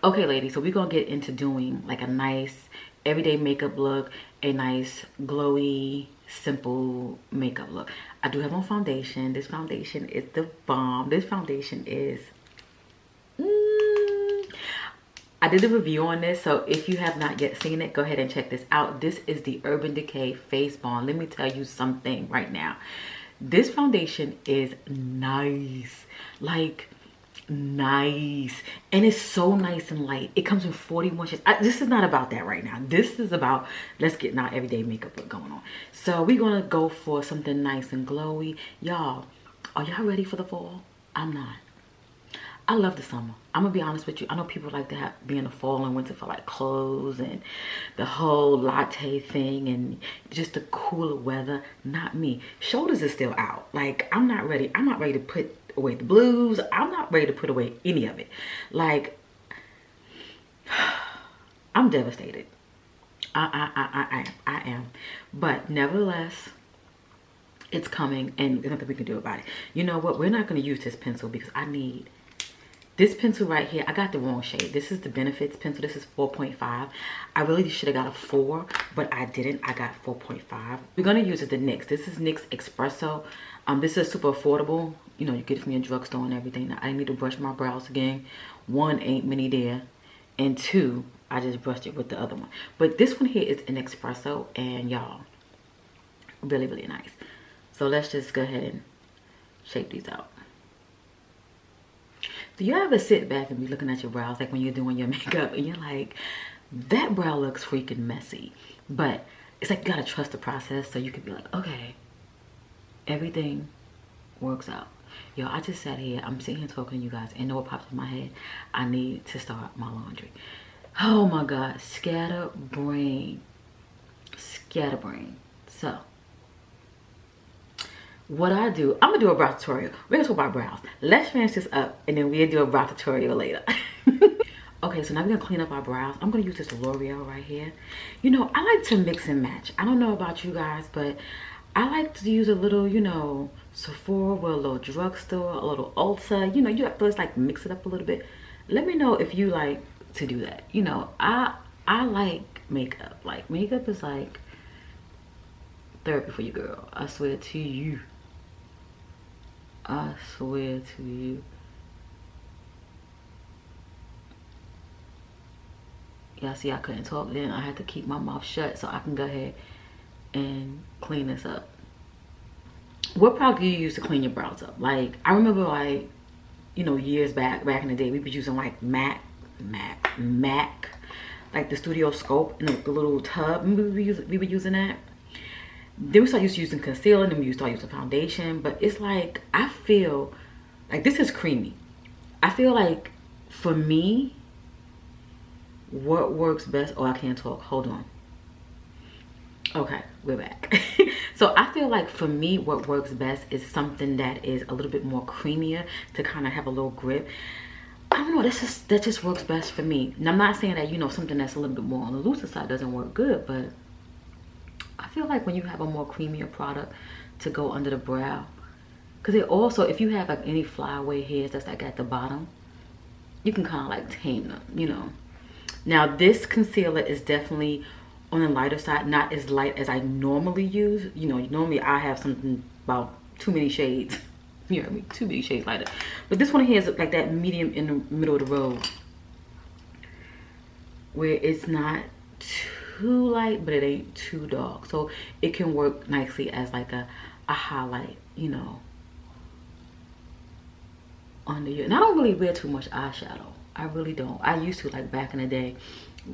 Okay, ladies, so we're gonna get into doing like a nice everyday makeup look, a nice glowy, simple makeup look. I do have on foundation. This foundation is the bomb. This foundation is I did a review on this, so if you have not yet seen it, go ahead and check this out. This is the Urban Decay Face Bond. Let me tell you something right now. This foundation is nice, like nice, and it's so nice and light. It comes in 41 shades. This is not about that right now. This is about let's get our everyday makeup look going on. So we're gonna go for something nice and glowy. Y'all, are y'all ready for the fall? I'm not. I love the summer. I'm gonna be honest with you. I know people like to be in the fall and winter for like clothes and the whole latte thing and just the cooler weather. Not me. Shoulders is still out. Like I'm not ready. I'm not ready to put away the blues. I'm not ready to put away any of it. Like I'm devastated. I am. But nevertheless, it's coming and there's nothing we can do about it. You know what? We're not gonna use this pencil because I need this pencil right here. I got the wrong shade. This is the Benefits pencil. This is 4.5. I really should have got a 4, but I didn't. I got 4.5. We're going to use it the NYX. This is NYX Espresso. This is super affordable. You know, you get it from your drugstore and everything. Now, I need to brush my brows again. 1, ain't many there. And 2, I just brushed it with the other one. But this one here is an Espresso. And y'all, really, really nice. So let's just go ahead and shape these out. Do you ever sit back and be looking at your brows like when you're doing your makeup and you're like, that brow looks freaking messy? But it's like you gotta trust the process so you can be like, okay, everything works out. Yo, I just sat here, I'm sitting here talking to you guys and know what pops in my head? I need to start my laundry. Oh my God, scatterbrain. Scatterbrain. So what I do, I'm gonna do a brow tutorial. We're gonna talk about brows. Let's finish this up and then we'll do a brow tutorial later. Okay, so now we're gonna clean up our brows. I'm gonna use this L'Oreal right here. You know, I like to mix and match. I don't know about you guys, but I like to use a little, you know, Sephora with a little drugstore, a little Ulta. You know, you have to just like mix it up a little bit. Let me know if you like to do that. You know, I like makeup. Like makeup is like therapy for you, girl. I swear to you. I swear to you. Y'all see I couldn't talk then. I had to keep my mouth shut so I can go ahead and clean this up. What product do you use to clean your brows up? Like, I remember like, you know, years back in the day, we were using like MAC, like the Studio Scope and the little tub. We were using that. Then we started using concealer, and then we started using foundation. But it's like, I feel like this is creamy. I feel like for me, what works best, oh, I can't talk, hold on. Okay, we're back. So I feel like for me, what works best is something that is a little bit more creamier to kind of have a little grip. I don't know, that just works best for me. And I'm not saying that, you know, something that's a little bit more on the looser side doesn't work good, but I feel like when you have a more creamier product to go under the brow, because it also, if you have like any flyaway hairs that's like at the bottom, you can kind of like tame them, you know. Now this concealer is definitely on the lighter side, not as light as I normally use. You know, normally I have something about too many shades. You know what I mean? Too many shades lighter. But this one here is like that medium in the middle of the road, where it's not too light, but it ain't too dark. So it can work nicely as like a highlight, you know, under your. And I don't really wear too much eyeshadow. I really don't. I used to, like back in the day.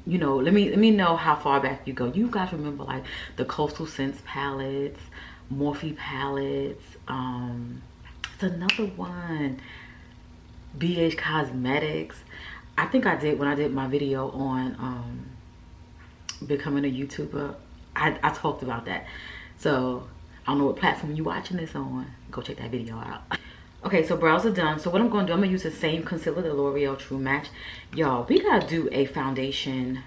You know, let me know how far back you go. You guys remember like the Coastal Scents palettes, Morphe palettes, it's another one, BH Cosmetics. I think I did when I did my video on becoming a YouTuber. I talked about that. So I don't know what platform you watching this on. Go check that video out. Okay, so brows are done. So what I'm going to do, I'm going to use the same concealer, the L'Oreal True Match. Y'all, we got to do a foundation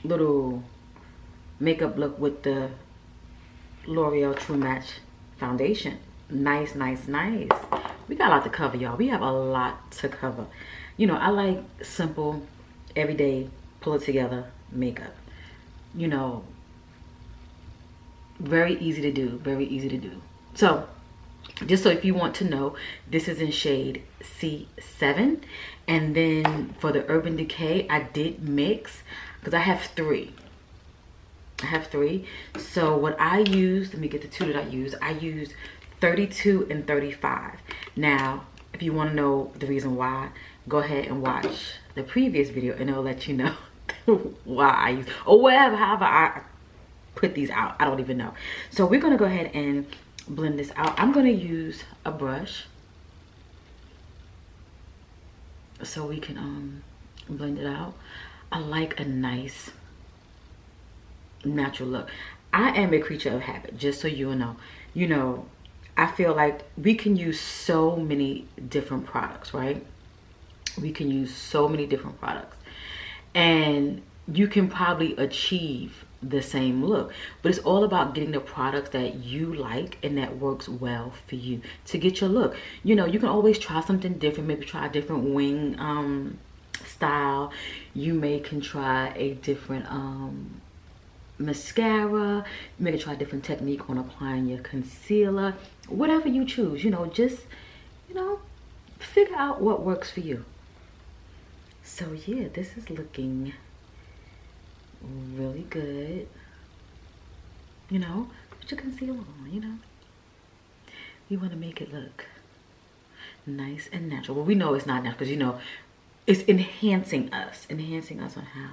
little makeup look with the L'Oreal True Match foundation. Nice, nice, nice. we got a lot to cover, y'all. We have a lot to cover. You know, I like simple, everyday, pull it together makeup. You know, very easy to do, very easy to do. So just so if you want to know, this is in shade C7. And then for the Urban Decay, I did mix because I have three. So what I used, let me get the two that I used 32 and 35. Now if you want to know the reason why, go ahead and watch the previous video and it'll let you know why I use, or whatever, however I put these out. I don't even know. So we're gonna go ahead and blend this out. I'm gonna use a brush so we can blend it out. I like a nice natural look. I am a creature of habit, just so you know. You know, I feel like we can use so many different products, right? We can use so many different products and you can probably achieve the same look, but it's all about getting the products that you like and that works well for you to get your look. You know, you can always try something different, maybe try a different wing style. You can try a different mascara. You may try a different technique on applying your concealer, whatever you choose. You know, just, you know, figure out what works for you. So yeah, this is looking really good. You know, put your concealer on, you know. You want to make it look nice and natural. Well, we know it's not natural because, you know, it's enhancing us on how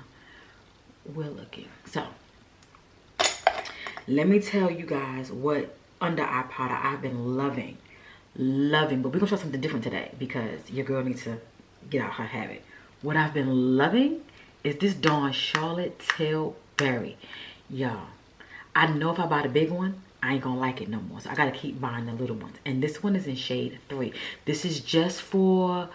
we're looking. So let me tell you guys what under eye powder I've been loving, but we're gonna try something different today because your girl needs to get out her habit. What I've been loving is this Dawn Charlotte Tilbury. Y'all, I know if I buy the big one, I ain't gonna like it no more. So I gotta keep buying the little ones. And this one is in shade 3. This is just for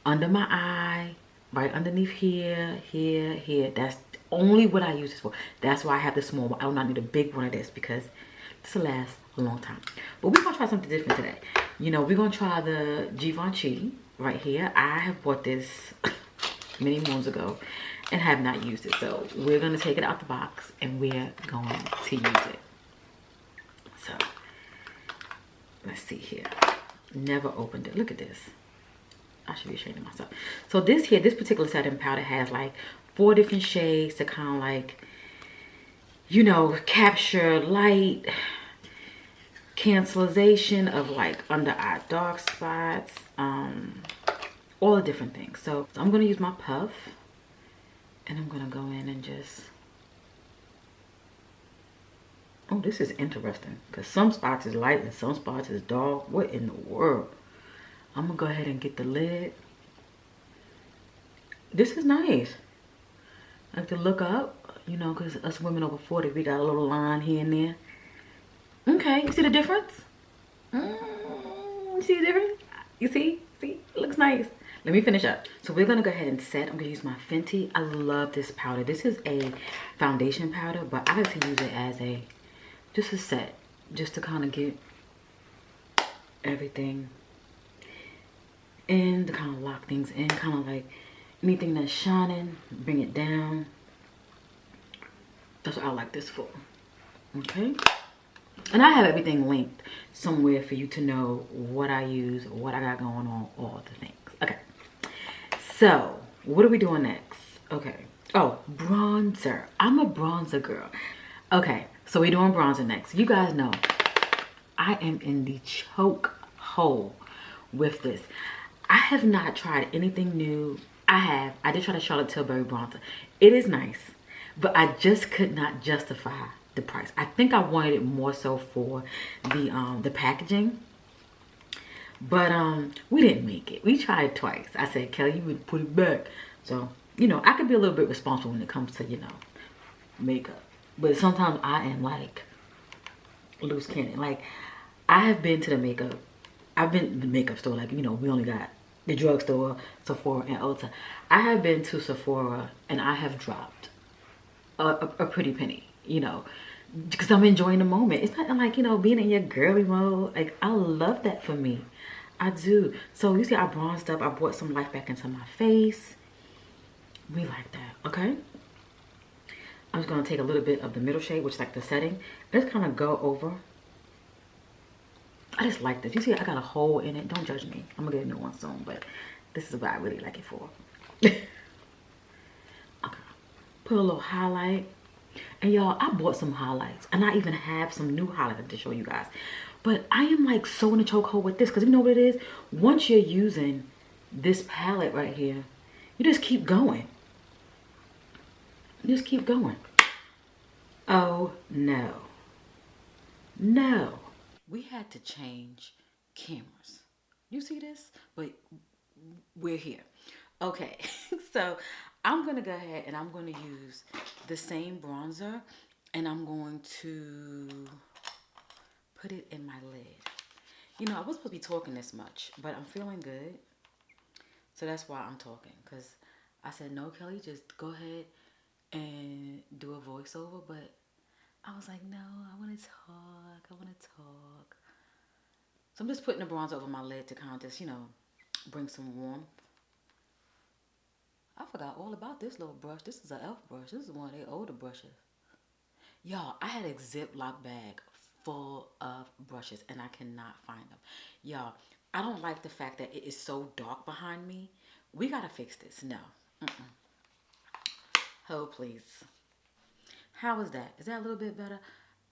under my eye, right underneath here, here. That's only what I use this for. That's why I have the small one. I do not need a big one of this because this will last a long time. But we're gonna try something different today. You know, we're gonna try the Givenchy right here. I have bought this many moons ago and have not used it. So we're gonna take it out the box and we're going to use it. So let's see here. Never opened it. Look at this. I should be ashamed of myself. So this particular setting powder has like 4 different shades to kind of like, you know, capture light, cancellation of like under eye dark spots, all the different things. So I'm gonna use my puff and I'm gonna go in and just, oh, this is interesting because some spots is light and some spots is dark. What in the world? I'm gonna go ahead and get the lid. This is nice. I like to look up, you know, because us women over 40, we got a little line here and there. Okay, you see the difference? You see the difference? You see? See? It looks nice. Let me finish up. So we're gonna go ahead and set. I'm gonna use my Fenty. I love this powder. This is a foundation powder, but I like to use it as just a set, just to kind of get everything in, to kind of lock things in, kind of like anything that's shining, bring it down. That's what I like this for. Okay. And I have everything linked somewhere for you to know what I use, what I got going on, all the things. Okay. So, what are we doing next? Okay. Oh, bronzer. I'm a bronzer girl. Okay. So, we're doing bronzer next. You guys know I am in the choke hole with this. I have not tried anything new. I did try the Charlotte Tilbury bronzer. It is nice, but I just could not justify the price. I think I wanted it more so for the packaging, but we didn't make it. We tried twice. I said, Kelly, you would put it back. So, you know, I could be a little bit responsible when it comes to, you know, makeup, but sometimes I am like loose cannon. Like, I have been to the makeup, I've been to the makeup store, like, you know, we only got the drugstore, Sephora, and Ulta. I have been to Sephora and I have dropped a pretty penny, you know, because I'm enjoying the moment. It's not like, you know, being in your girly mode. Like, I love that for me. I do. So you see I bronzed up. I brought some life back into my face. We like that, okay? I'm just gonna take a little bit of the middle shade, which is like the setting. Just kind of go over. I just like this. You see, I got a hole in it. Don't judge me. I'm gonna get a new one soon, but this is what I really like it for. Okay. Put a little highlight. And y'all, I bought some highlights. And I even have some new highlights to show you guys. But I am like so in a chokehold with this. Because you know what it is? Once you're using this palette right here, you just keep going. You just keep going. Oh, no. No. We had to change cameras. You see this? But we're here. Okay, so I'm going to go ahead and I'm going to use the same bronzer. And I'm going to put it in my lid. You know, I wasn't supposed to be talking this much, but I'm feeling good. So that's why I'm talking. Because I said, no, Kelly, just go ahead and do a voiceover. But I was like, no, I want to talk. I want to talk. So I'm just putting the bronzer over my lid to kind of just, you know, bring some warmth. I forgot all about this little brush. This is an e.l.f. brush. This is one of their older brushes. Y'all, I had a Ziploc bag full of brushes and I cannot find them. Y'all, I don't like the fact that it is so dark behind me. We gotta fix this. No. Oh, please. How is that? Is that a little bit better?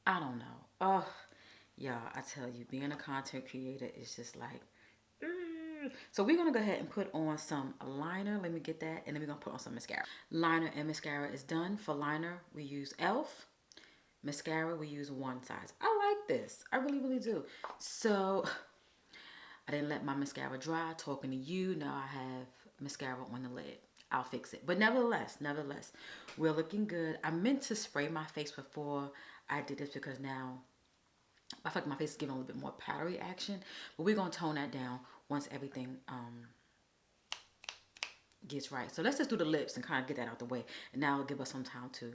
I don't know. Oh, y'all, I tell you, being a content creator is just like... So we're gonna go ahead and put on some liner. Let me get that. And then we're gonna put on some mascara. Liner and mascara is done. For liner, we use e.l.f. Mascara, we use one size. I like this. I really, really do. So I didn't let my mascara dry. Talking to you, now I have mascara on the lid. I'll fix it. But nevertheless, we're looking good. I meant to spray my face before I did this because now I feel like my face is getting a little bit more powdery action. But we're going to tone that down once everything gets right. So let's just do the lips and kind of get that out the way. And now it'll give us some time to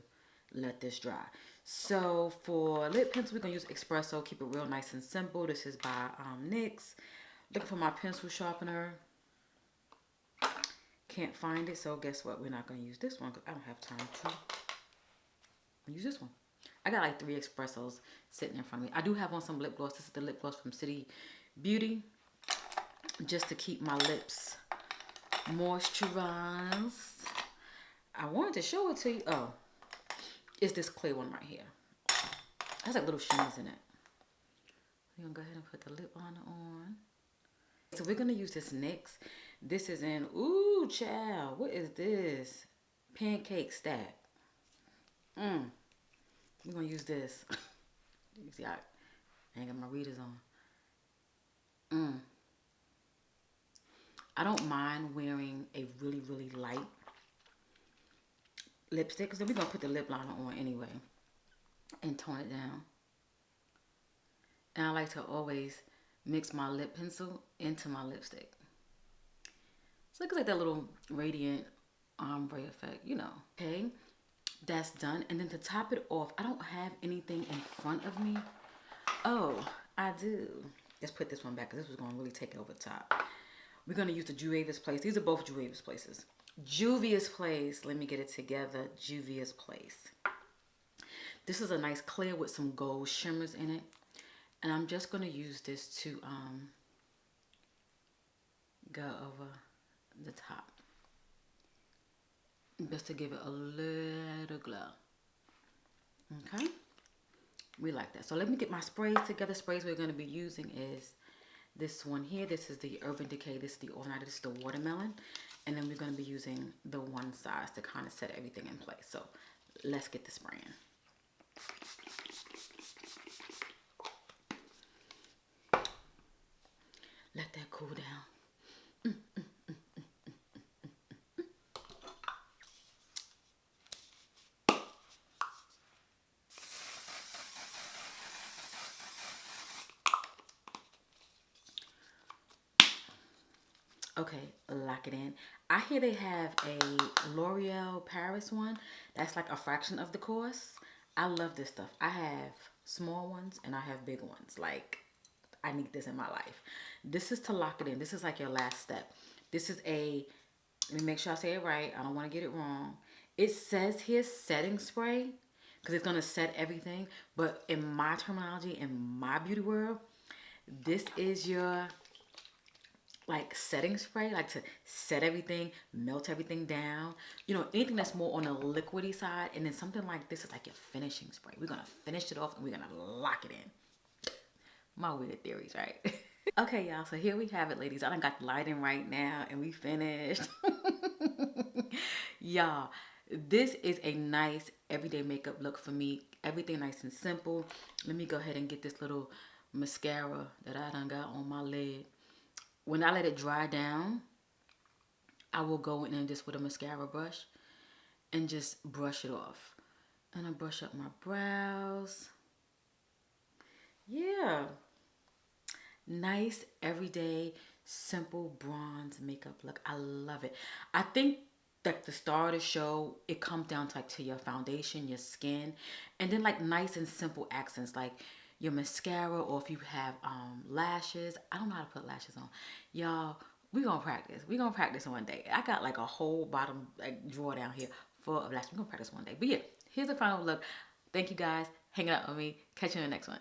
let this dry. So for lip pencil, we're going to use Espresso. Keep it real nice and simple. This is by NYX. Looking for my pencil sharpener. Can't find it, so guess what? We're not going to use this one because I don't have time to use this one. I got like 3 espressos sitting in front of me. I do have on some lip gloss. This is the lip gloss from City Beauty. Just to keep my lips moisturized. I wanted to show it to you. Oh, it's this clear one right here. It has like little shimmies in it. We're going to go ahead and put the lip liner on. So we're going to use this NYX. This is in, ooh, child. What is this? Pancake stack. We're going to use this. You see, I ain't got my readers on. I don't mind wearing a really, really light lipstick. Because then we're going to put the lip liner on anyway. And tone it down. And I like to always mix my lip pencil into my lipstick. So it looks like that little radiant ombre effect, you know. Okay, that's done. And then to top it off, I don't have anything in front of me. Oh, I do. Let's put this one back because this was going to really take over the top. We're going to use the Juvia's Place. These are both Juvia's Places. Juvia's Place. Let me get it together. Juvia's Place. This is a nice clear with some gold shimmers in it. And I'm just going to use this to go over the top. Just to give it a little glow. Okay? We like that. So let me get my sprays together. Sprays we're going to be using is this one here. This is the Urban Decay. This is the All Nighter. This is the Watermelon. And then we're going to be using the one size to kind of set everything in place. So let's get the spraying. Let that cool down. Okay, lock it in. I hear they have a L'Oreal Paris one. That's like a fraction of the cost. I love this stuff. I have small ones and I have big ones. Like, I need this in my life. This is to lock it in. This is like your last step. This is a, let me make sure I say it right. I don't want to get it wrong. It says here setting spray because it's going to set everything. But in my terminology, in my beauty world, this is your like setting spray, like to set everything, melt everything down. You know, anything that's more on the liquidy side. And then something like this is like your finishing spray. We're going to finish it off and we're going to lock it in. My weird theories, right? Okay, y'all, so here we have it, ladies. I done got the lighting right now and we finished. Y'all, this is a nice everyday makeup look for me. Everything nice and simple. Let me go ahead and get this little mascara that I done got on my lid. When I let it dry down, I will go in and just with a mascara brush and just brush it off. And I brush up my brows. Yeah. Nice, everyday, simple bronze makeup look. I love it. I think like the star of the show, it comes down to like to your foundation, your skin, and then like nice and simple accents like your mascara, or if you have lashes. I don't know how to put lashes on. Y'all, we gonna practice. We gonna practice one day. I got like a whole bottom like drawer down here full of lashes. We gonna practice one day. But yeah, here's the final look. Thank you guys hanging out with me. Catch you in the next one.